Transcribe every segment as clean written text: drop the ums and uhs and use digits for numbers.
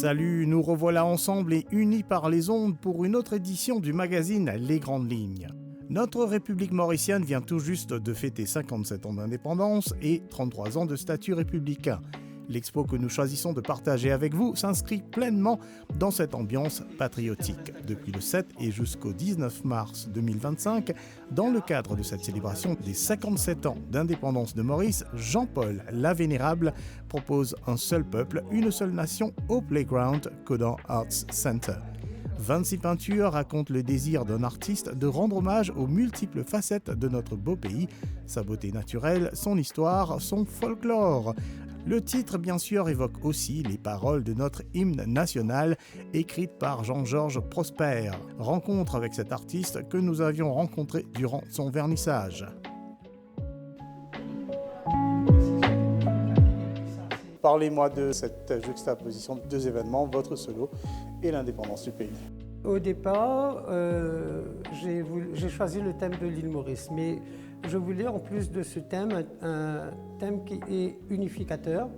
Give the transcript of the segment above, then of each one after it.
Salut, nous revoilà ensemble et unis par les ondes pour une autre édition du magazine Les Grandes Lignes. Notre République mauricienne vient tout juste de fêter 57 ans d'indépendance et 33 ans de statut républicain. L'expo que nous choisissons de partager avec vous s'inscrit pleinement dans cette ambiance patriotique. Depuis le 7 et jusqu'au 19 mars 2025, dans le cadre de cette célébration des 57 ans d'indépendance de Maurice, Jean-Paul Lavénérable propose un seul peuple, une seule nation au Playground Codan Arts Center. 26 peintures racontent le désir d'un artiste de rendre hommage aux multiples facettes de notre beau pays, sa beauté naturelle, son histoire, son folklore. Le titre, bien sûr, évoque aussi les paroles de notre hymne national, écrite par Jean-Georges Prosper. Rencontre avec cet artiste que nous avions rencontré durant son vernissage. Parlez-moi de cette juxtaposition de deux événements, votre solo et l'indépendance du pays. Au départ, j'ai choisi le thème de l'île Maurice, mais je voulais en plus de ce thème, un thème qui est unificateur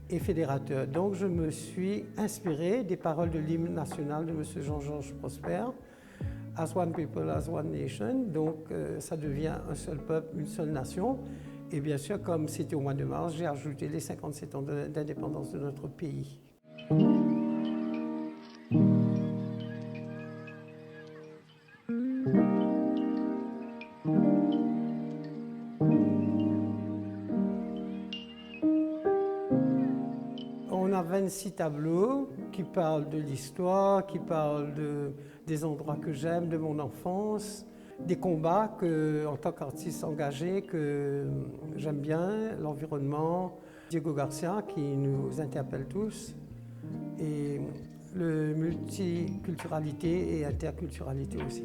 et fédérateur. Donc je me suis inspiré des paroles de l'hymne national de M. Jean-Georges Prosper, As one people, as one nation. Donc ça devient un seul peuple, une seule nation. Et bien sûr, comme c'était au mois de mars, j'ai ajouté les 57 ans d'indépendance de notre pays. On a 26 tableaux qui parlent de l'histoire, qui parlent des endroits que j'aime, de mon enfance, des combats en tant qu'artiste engagé que j'aime bien, l'environnement, Diego Garcia qui nous interpelle tous, et le multiculturalité et interculturalité aussi.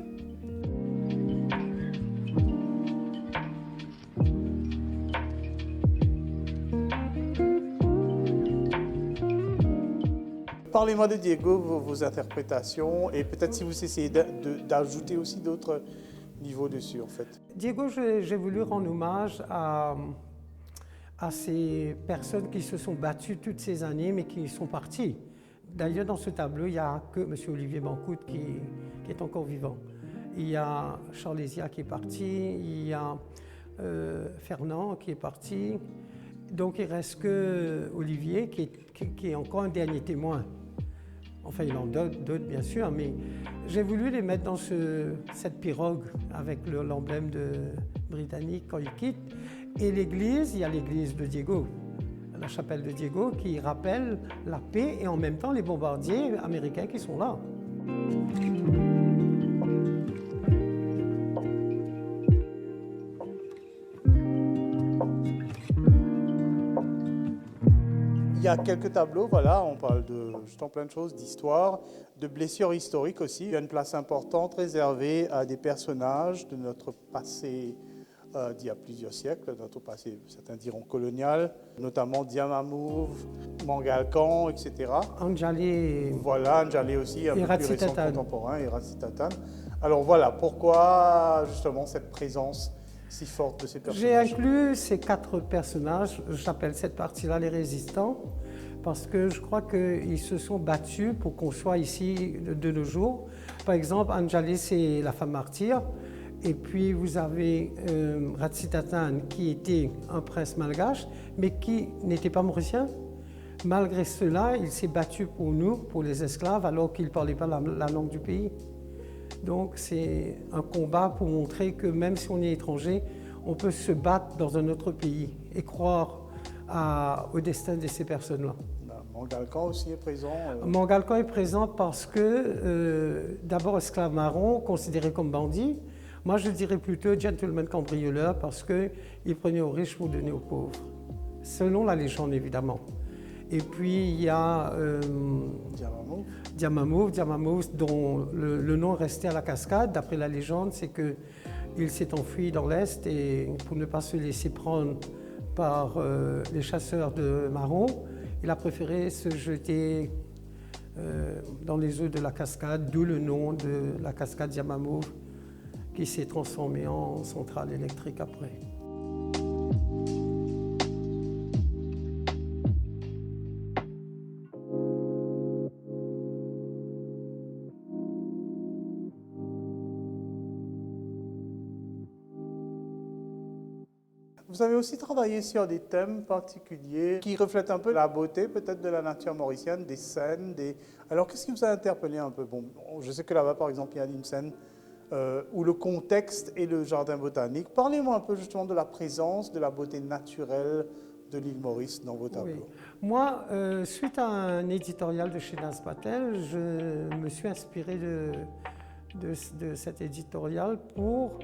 Parlez-moi de Diego, vos interprétations, et peut-être si vous essayez d'ajouter aussi d'autres niveaux dessus, en fait. Diego, j'ai voulu rendre hommage à ces personnes qui se sont battues toutes ces années, mais qui sont parties. D'ailleurs, dans ce tableau, il n'y a que M. Olivier Bancoute qui est encore vivant. Il y a Charlesia qui est parti, il y a Fernand qui est parti. Donc, il ne reste que Olivier qui est encore un dernier témoin. Enfin, il en a d'autres, bien sûr, mais j'ai voulu les mettre dans cette pirogue avec l'emblème britannique quand ils quittent. Et l'église, il y a l'église de Diego, la chapelle de Diego, qui rappelle la paix et en même temps les bombardiers américains qui sont là. Il y a quelques tableaux, voilà, on parle de justement plein de choses, d'histoire, de blessures historiques aussi. Il y a une place importante réservée à des personnages de notre passé d'il y a plusieurs siècles, notre passé, certains diront colonial, notamment Diamamouve, Mangalcan, etc. Anjali. Voilà, Anjali aussi, un peu plus récent contemporain, et Ratsitatan. Alors voilà, pourquoi justement cette présence si forte de ces personnages? J'ai inclus ces 4 personnages, j'appelle cette partie-là les résistants, parce que je crois qu'ils se sont battus pour qu'on soit ici de nos jours. Par exemple, Anjali, c'est la femme martyre, et puis vous avez Ratsitatan, qui était un prince malgache, mais qui n'était pas mauricien. Malgré cela, il s'est battu pour nous, pour les esclaves, alors qu'il ne parlait pas la langue du pays. Donc c'est un combat pour montrer que même si on est étranger, on peut se battre dans un autre pays et croire au destin de ces personnes-là. Mangalcan aussi est présent. Mangalcan est présent parce que, d'abord esclave marron, considéré comme bandit. Moi je dirais plutôt gentleman cambrioleur parce qu'il prenait aux riches pour donner aux pauvres. Selon la légende évidemment. Et puis il y a Diamamouve, dont le nom restait à la cascade. D'après la légende, c'est qu'il s'est enfui dans l'Est et pour ne pas se laisser prendre par les chasseurs de marrons, il a préféré se jeter dans les eaux de la cascade, d'où le nom de la cascade Diamamouve qui s'est transformée en centrale électrique après. Vous avez aussi travaillé sur des thèmes particuliers qui reflètent un peu la beauté peut-être de la nature mauricienne, des scènes. Alors qu'est-ce qui vous a interpellé un peu? Bon, je sais que là-bas par exemple il y a une scène où le contexte est le jardin botanique. Parlez-moi un peu justement de la présence, de la beauté naturelle de l'île Maurice dans vos tableaux. Oui. Moi, suite à un éditorial de chez Nas Patel, je me suis inspiré de cet éditorial pour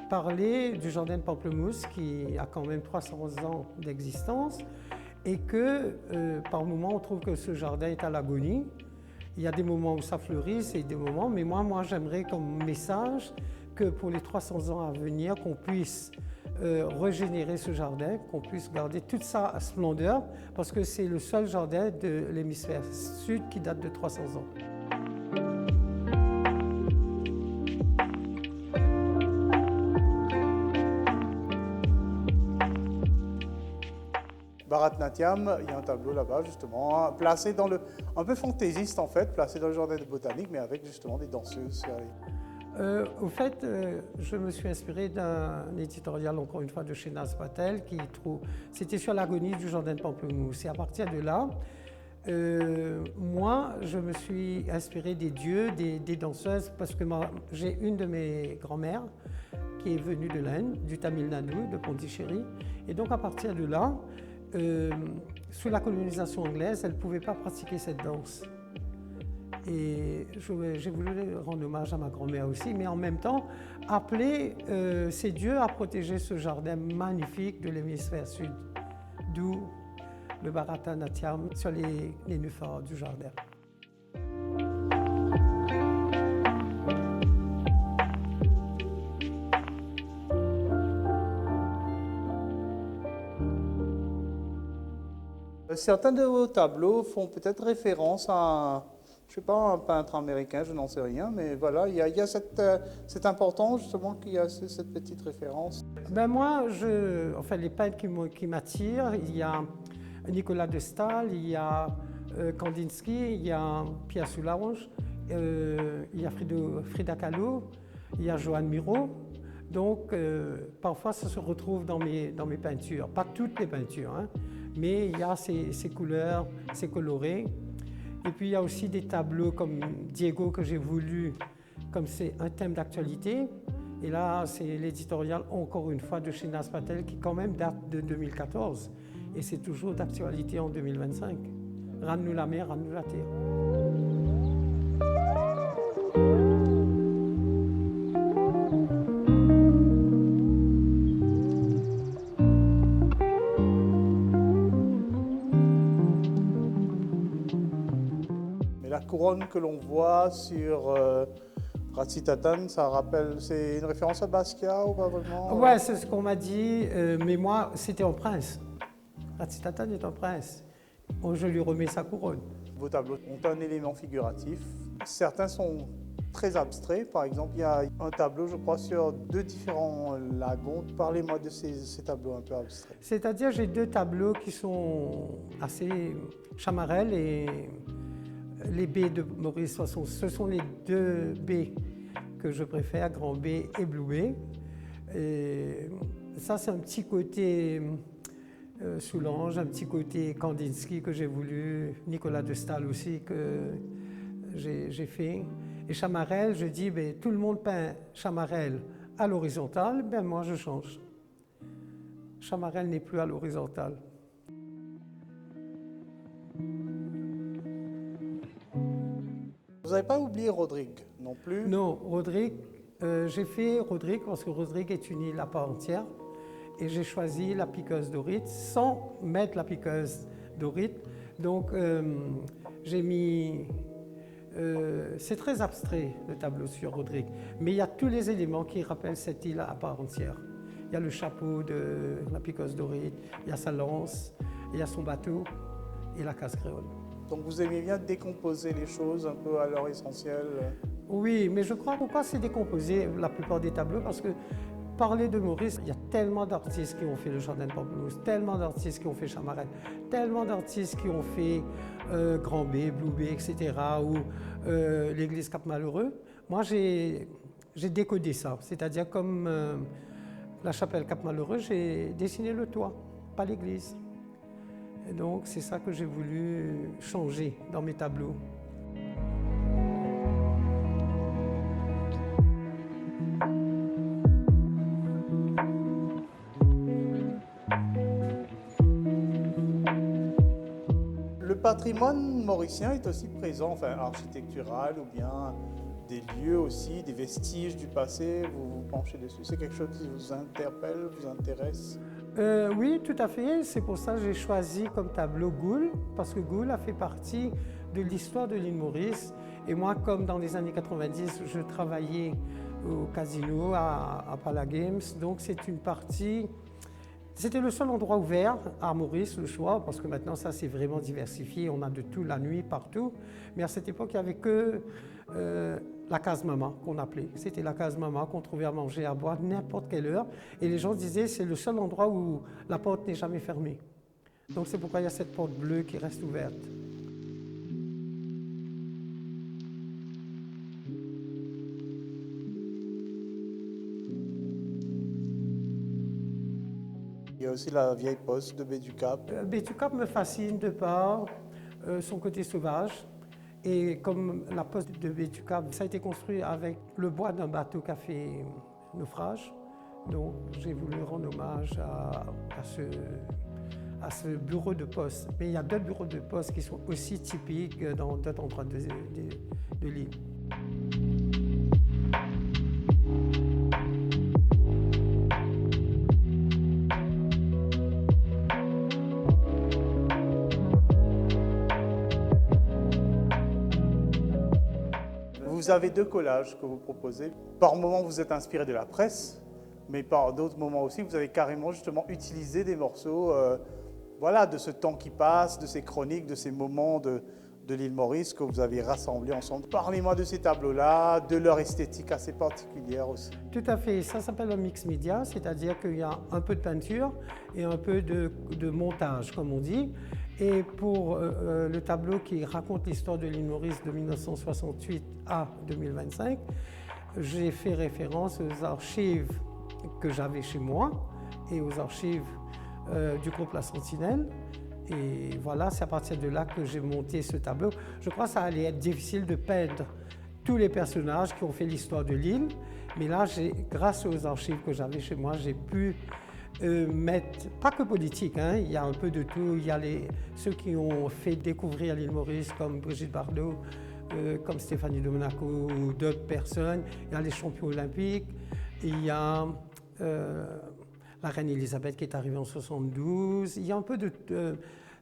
parler du jardin de Pamplemousse qui a quand même 300 ans d'existence et que par moments on trouve que ce jardin est à l'agonie. Il y a des moments où ça fleurit, c'est des moments, mais moi j'aimerais comme message que pour les 300 ans à venir, qu'on puisse régénérer ce jardin, qu'on puisse garder toute sa splendeur, parce que c'est le seul jardin de l'hémisphère sud qui date de 300 ans. Bharatnatyam, il y a un tableau là-bas justement, placé dans le, un peu fantaisiste en fait, placé dans le jardin botanique, mais avec justement des danseuses. Au fait, je me suis inspiré d'un éditorial, encore une fois, de chez Nas Patel, qui trouve, c'était sur l'agonie du jardin de Pamplemousse. Et à partir de là, moi, je me suis inspiré des dieux, des danseuses, parce que j'ai une de mes grand-mères qui est venue de l'Inde, du Tamil Nadu, de Pondichéry. Et donc, à partir de là, sous la colonisation anglaise, elle ne pouvait pas pratiquer cette danse. Et j'ai voulu rendre hommage à ma grand-mère aussi, mais en même temps, appeler ces dieux à protéger ce jardin magnifique de l'hémisphère sud, d'où le Bharatanatyam sur les nénuphars du jardin. Certains de vos tableaux font peut-être référence à, je ne sais pas, un peintre américain, je n'en sais rien, mais voilà, il y a cette importance justement qu'il y a cette petite référence. Ben moi, enfin, les peintres qui m'attirent, il y a Nicolas de Staël, il y a Kandinsky, il y a Pierre Soulange, il y a Frida Kahlo, il y a Joan Miro. Donc, parfois, ça se retrouve dans mes peintures. Pas toutes les peintures, hein, mais il y a ces couleurs, ces colorés. Et puis, il y a aussi des tableaux comme Diego que j'ai voulu, comme c'est un thème d'actualité. Et là, c'est l'éditorial, encore une fois, de chez Nas Patel, qui quand même date de 2014. Et c'est toujours d'actualité en 2025. Rends-nous la mer, rends-nous la terre. La couronne que l'on voit sur Ratsitatan, ça rappelle, c'est une référence à Basquiat ou pas vraiment? Ouais, c'est ce qu'on m'a dit, mais moi, c'était un prince. Ratsitatan est un prince. Je lui remets sa couronne. Vos tableaux ont un élément figuratif. Certains sont très abstraits. Par exemple, il y a un tableau, je crois, sur 2 différents lagons. Parlez-moi de ces tableaux un peu abstraits. C'est-à-dire, j'ai 2 tableaux qui sont assez Chamarel et les baies de Maurice Soisson. Ce sont les 2 baies que je préfère, Grand B et Blue Bay. Et ça, c'est un petit côté Soulange, un petit côté Kandinsky que j'ai voulu, Nicolas de Staël aussi que j'ai fait. Et Chamarel, je dis, ben, tout le monde peint Chamarel à l'horizontale, ben moi je change. Chamarel n'est plus à l'horizontale. Vous n'avez pas oublié Rodrigue non plus? Non, Rodrigue, j'ai fait Rodrigue parce que Rodrigue est une île à part entière. Et j'ai choisi la piqueuse dorite sans mettre la piqueuse dorite. Donc j'ai mis... c'est très abstrait le tableau sur Rodrigue, mais il y a tous les éléments qui rappellent cette île à part entière. Il y a le chapeau de la piqueuse dorite, il y a sa lance, il y a son bateau et la casse-créole. Donc vous aimez bien décomposer les choses un peu à leur essentiel? Oui, mais je crois pourquoi c'est décomposé la plupart des tableaux, parce que parler de Maurice, il y a tellement d'artistes qui ont fait le jardin de Pamplemousse, tellement d'artistes qui ont fait Chamarel, tellement d'artistes qui ont fait Grand B, Blue B, etc., ou l'église Cap-Malheureux. Moi, j'ai décodé ça, c'est-à-dire comme la chapelle Cap-Malheureux, j'ai dessiné le toit, pas l'église. Et donc c'est ça que j'ai voulu changer dans mes tableaux. Le patrimoine mauricien est aussi présent, enfin architectural ou bien des lieux aussi, des vestiges du passé, vous vous penchez dessus. C'est quelque chose qui vous interpelle, vous intéresse? Oui, tout à fait. C'est pour ça que j'ai choisi comme tableau Goul, parce que Goul a fait partie de l'histoire de l'île Maurice. Et moi, comme dans les années 90, je travaillais au casino à Pala Games, donc c'est une partie. C'était le seul endroit ouvert à Maurice le soir, parce que maintenant ça s'est vraiment diversifié, on a de tout la nuit, partout. Mais à cette époque, il n'y avait que la case maman qu'on appelait. C'était la case maman qu'on trouvait à manger, à boire, n'importe quelle heure. Et les gens disaient c'est le seul endroit où la porte n'est jamais fermée. Donc c'est pourquoi il y a cette porte bleue qui reste ouverte. Il y a aussi la vieille poste de Baie du Cap. Baie du Cap me fascine de par son côté sauvage. Et comme la poste de Baie du Cap, ça a été construit avec le bois d'un bateau qui a fait naufrage. Donc j'ai voulu rendre hommage à ce bureau de poste. Mais il y a d'autres bureaux de poste qui sont aussi typiques dans d'autres endroits de l'île. Vous avez deux collages que vous proposez. Par moments, vous êtes inspiré de la presse, mais par d'autres moments aussi, vous avez carrément justement utilisé des morceaux voilà, de ce temps qui passe, de ces chroniques, de ces moments de l'île Maurice que vous avez rassemblés ensemble. Parlez-moi de ces tableaux-là, de leur esthétique assez particulière aussi. Tout à fait, ça s'appelle un mix média, c'est-à-dire qu'il y a un peu de peinture et un peu de montage, comme on dit. Et pour le tableau qui raconte l'histoire de l'île Maurice de 1968 à 2025, j'ai fait référence aux archives que j'avais chez moi et aux archives du groupe La Sentinelle. Et voilà, c'est à partir de là que j'ai monté ce tableau. Je crois que ça allait être difficile de peindre tous les personnages qui ont fait l'histoire de l'île. Mais là, grâce aux archives que j'avais chez moi, j'ai pu mettre, pas que politique, hein, il y a un peu de tout. Il y a ceux qui ont fait découvrir l'île Maurice, comme Brigitte Bardot, comme Stéphanie de Monaco ou d'autres personnes. Il y a les champions olympiques. Il y a la reine Elisabeth qui est arrivée en 72. Il y a un peu de...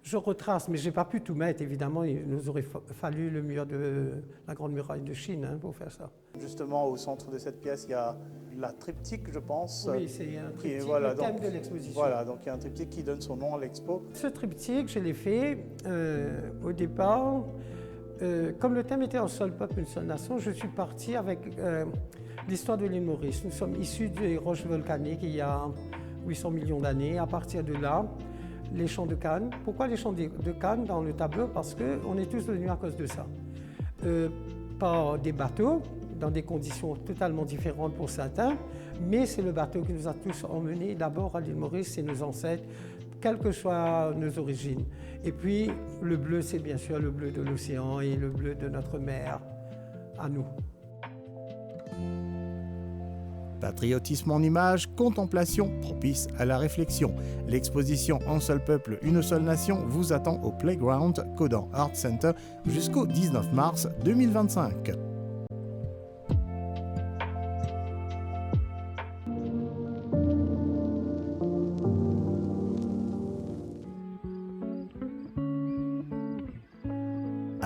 je retrace, mais je n'ai pas pu tout mettre, évidemment. Il nous aurait fallu le mur de la Grande Muraille de Chine pour faire ça. Justement, au centre de cette pièce, il y a la triptyque, je pense. Oui, c'est un triptyque, voilà, le thème de l'exposition. Voilà, donc il y a un triptyque qui donne son nom à l'expo. Ce triptyque, je l'ai fait au départ. Comme le thème était un seul peuple, une seule nation, je suis parti avec l'histoire de l'île Maurice. Nous sommes issus des roches volcaniques il y a 800 millions d'années. À partir de là, les champs de canne. Pourquoi les champs de canne dans le tableau? Parce qu'on est tous venus à cause de ça. Par des bateaux, dans des conditions totalement différentes pour certains, mais c'est le bateau qui nous a tous emmenés d'abord à l'île Maurice, c'est nos ancêtres, quelles que soient nos origines. Et puis le bleu, c'est bien sûr le bleu de l'océan et le bleu de notre mer à nous. Patriotisme en images, contemplation propice à la réflexion. L'exposition Un seul peuple, une seule nation vous attend au Playground Codan Art Center jusqu'au 19 mars 2025.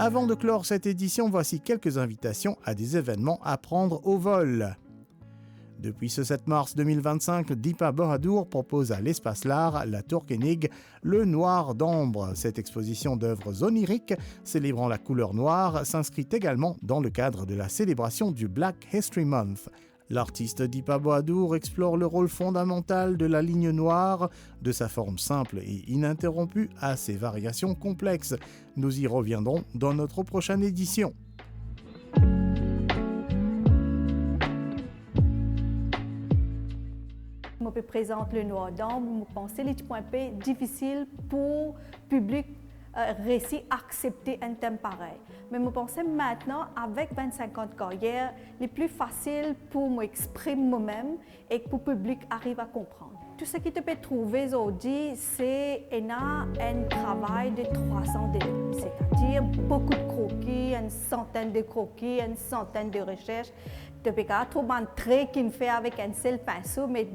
Avant de clore cette édition, voici quelques invitations à des événements à prendre au vol. Depuis ce 7 mars 2025, Deepa Bahadur propose à l'Espace L'Art, la Tour Koenig, le Noir d'Ambre. Cette exposition d'œuvres oniriques célébrant la couleur noire s'inscrit également dans le cadre de la célébration du Black History Month. L'artiste Deepa Bahadur explore le rôle fondamental de la ligne noire, de sa forme simple et ininterrompue à ses variations complexes. Nous y reviendrons dans notre prochaine édition. me présente le noir d'ombre, je pense que c'est un peu difficile pour le public réussir à accepter un thème pareil. Mais je pense maintenant, avec 25 ans de carrière, c'est plus facile pour m'exprimer moi-même et que le public arrive à comprendre. Tout ce que tu peux trouver aujourd'hui, c'est un travail de 3 ans de long, c'est-à-dire beaucoup de croquis, une centaine de croquis, une centaine de recherches. Tu peux pas trouver un trait qu'il fait avec un seul pinceau, mais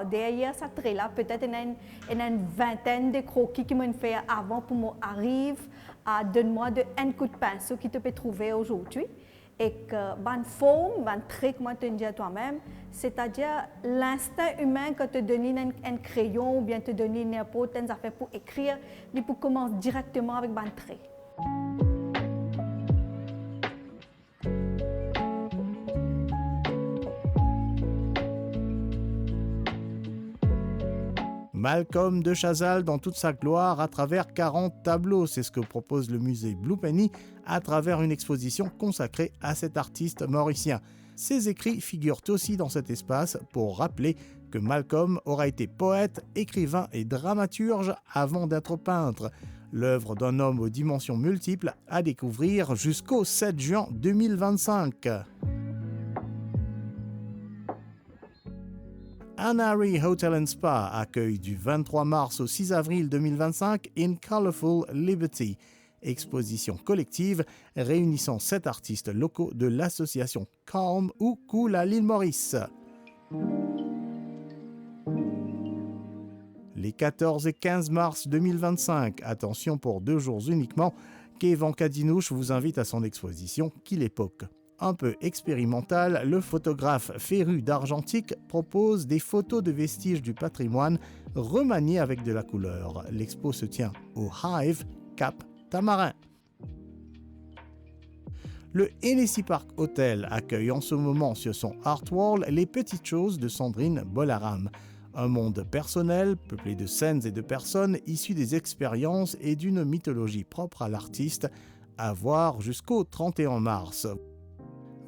derrière ce trait-là, peut-être il y a une vingtaine de croquis qu'il m'a fait avant pour m'arriver à donner-moi un coup de pinceau que tu peux trouver aujourd'hui. Et que la forme, le trait, comme tu dis à toi-même, c'est-à-dire l'instinct humain quand tu donnes un crayon ou bien tu donnes n'importe quelle affaire pour écrire, il peut commencer directement avec le trait. Malcolm de Chazal dans toute sa gloire à travers 40 tableaux. C'est ce que propose le musée Blue Penny à travers une exposition consacrée à cet artiste mauricien. Ses écrits figurent aussi dans cet espace pour rappeler que Malcolm aura été poète, écrivain et dramaturge avant d'être peintre. L'œuvre d'un homme aux dimensions multiples à découvrir jusqu'au 7 juin 2025. Anari Hotel and Spa accueille du 23 mars au 6 avril 2025 In Colorful Liberty, exposition collective réunissant 7 artistes locaux de l'association Calm ou Cool à l'île Maurice. Les 14 et 15 mars 2025, attention pour 2 jours uniquement, Kevin Kadinouche vous invite à son exposition Qu'il époque. Un peu expérimental, le photographe féru d'argentique propose des photos de vestiges du patrimoine remaniées avec de la couleur. L'expo se tient au Hive, Cap Tamarin. Le Hennessy Park Hotel accueille en ce moment sur son Art Wall les petites choses de Sandrine Bolaram. Un monde personnel, peuplé de scènes et de personnes issues des expériences et d'une mythologie propre à l'artiste, à voir jusqu'au 31 mars.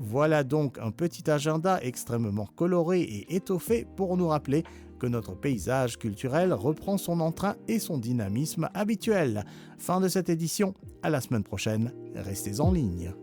Voilà donc un petit agenda extrêmement coloré et étoffé pour nous rappeler que notre paysage culturel reprend son entrain et son dynamisme habituel. Fin de cette édition, à la semaine prochaine, restez en ligne.